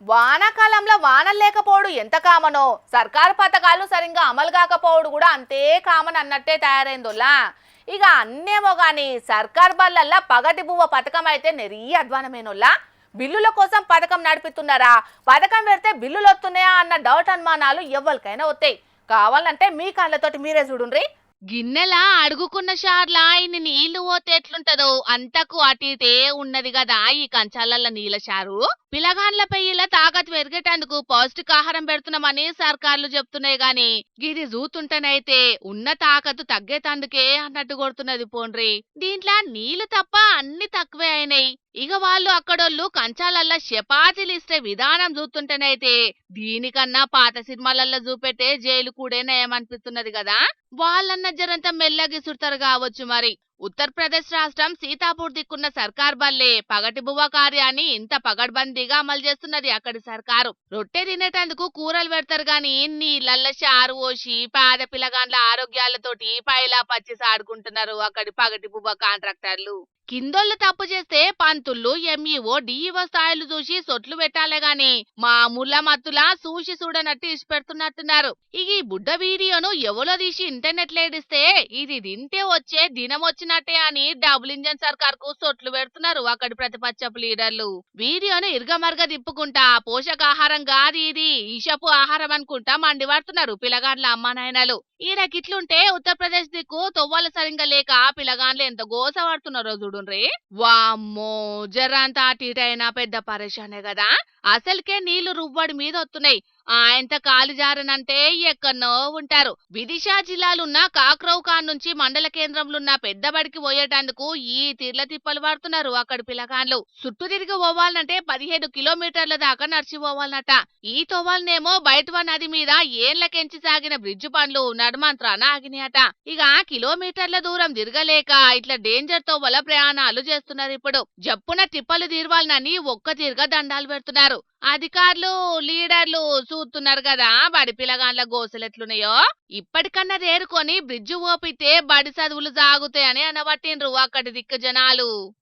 వానాకాలంలో వానలు లేకపోవడం ఎంత కామనో సర్కారు పథకాలు సరిగ్గా అమలు కాకపోవడం కూడా అంతే కామన్ అన్నట్టే తయారైందోలా. ఇక అన్నేమో గాని సర్కార్ బళ్ళల్లా పగటి బువ్వ పథకం అయితే నెరియ అధ్వానమేనోలా. బిల్లుల కోసం పథకం నడిపిస్తున్నారా, పథకం పెడితే బిల్లులు వస్తున్నాయా అన్న డౌట్ అనుమానాలు ఎవరికైనా వస్తాయి. కావాలంటే మీ కళ్ళతోటి మీరే చూడుండ్రి. గిన్నెలా అడుగుకున్న షార్లా ఇన్ని నీళ్లు పోతే ఎట్లుంటదో అంతకు అటు ఇటే ఉన్నది కదా ఈ కంచాలల్ల నీళ్ళ షారు. పిలగాండ్ల పెయ్యిల తాకత్ పెరిగేటందుకు పౌష్టికాహారం పెడుతున్నామని సర్కార్లు చెప్తున్నాయి గాని గిది చూతుంటేనైతే ఉన్న తాకతు తగ్గేతందుకే అన్నట్టు కొడుతున్నది పోండ్రి. దీంట్లో నీళ్లు తప్ప అన్ని తక్కువే అయినాయి. ఇక వాళ్ళు అక్కడోళ్ళు కంచాలల్లా చపాతీలు ఇస్తే విధానం చూస్తుంటేనైతే దీనికన్నా పాత సినిమాలల్లో చూపెట్టే జైలు కూడా నయమనిపిస్తున్నది కదా. వాళ్ళన్న జరంత మెల్లగిసుడతారు కావచ్చు మరి. ఉత్తరప్రదేశ్ రాష్ట్రం సీతాపూర్ దిక్కున్న సర్కార్ బల్లే పగటి బువ్వ కార్యాన్ని ఇంత పగడ్బందీగా అమలు చేస్తున్నది అక్కడి సర్కారు. రొట్టె తినేటందుకు కూరలు పెడతారు గాని నీళ్ళల్ల చారు పోసి పేద పిల్లగాండ్ల ఆరోగ్యాలతోటి పైలా పచ్చి సాడుకుంటున్నారు అక్కడి పగటి బువ్వ కాంట్రాక్టర్లు. కిందోళ్ళు తప్పు చేస్తే పంతుళ్ళు ఎంఈఓ డిఈఓ స్థాయిలు చూసి సొట్లు పెట్టాలే గాని మామూల మత్తులా చూసి చూడనట్టు ఇసి పెడుతున్నట్టున్నారు. ఇక ఈ బుడ్డ వీడియోను ఎవలో తీసి ఇంటర్నెట్ లేడిస్తే ఇది తింటే వచ్చే దినం వచ్చినట్టే అని డబుల్ ఇంజన్ సర్కార్ కు సొట్లు పెడుతున్నారు అక్కడి ప్రతిపక్షపు లీడర్లు. వీడియోను ఇర్గమర్గ తిప్పుకుంటా పోషకాహారం కాదు ఇది ఇషపు ఆహారం అనుకుంటా మండిపడుతున్నారు పిలగాండ్ల అమ్మా నాయనలు. ఈయనకిట్లుంటే ఉత్తరప్రదేశ్ దిక్కు తొవ్వలు సరిగ్గా లేక పిలగాండ్లు ఎంత గోస పడుతున్నారో చూడుండ్రి. వామ్మో జర్రంతా అటు ఇటు అయినా పెద్ద పరేషానే కదా. అసలుకే నీళ్లు రువ్వడి మీద వస్తున్నాయి. ఆయనత కాలు జారనంటే ఎక్కడనో ఉంటారు. విదిశా జిల్లాలున్న కాక్రౌ ఖాన్ నుంచి మండల కేంద్రంలోన్న పెద్దబడికి పోయేటందుకు ఈ తీర్ల తిప్పలు పడుతున్నారు అక్కడి పిలగాండ్లు. చుట్టూ తిరిగి పోవాలంటే 17 కిలోమీటర్ల దాకా నడిచిపోవాలన్నట. ఈ తోవాలనేమో బయటవ నది మీద ఏళ్లకెంచి సాగిన బ్రిడ్జ్ పనులు నడుమంత్రాన ఆగినాయట. ఇక కిలోమీటర్ల దూరం తిరగలేక ఇట్లా డేంజర్ తోవల ప్రయాణాలు చేస్తున్నారు. ఇప్పుడు జప్పున తిప్పలు తీరవాలనని ఒక్క తీరుగా దండాలు పెడుతున్నారు. అధికారులు లీడర్లు చూస్తున్నారు కదా బడి పిల్లగాండ్ల గోసలు ఎట్లున్నాయో. ఇప్పటికన్నా తేరుకొని బ్రిడ్జి ఓపితే బడి చదువులు సాగుతాయని అనబట్టిండ్రు అక్కడి దిక్కు జనాలు.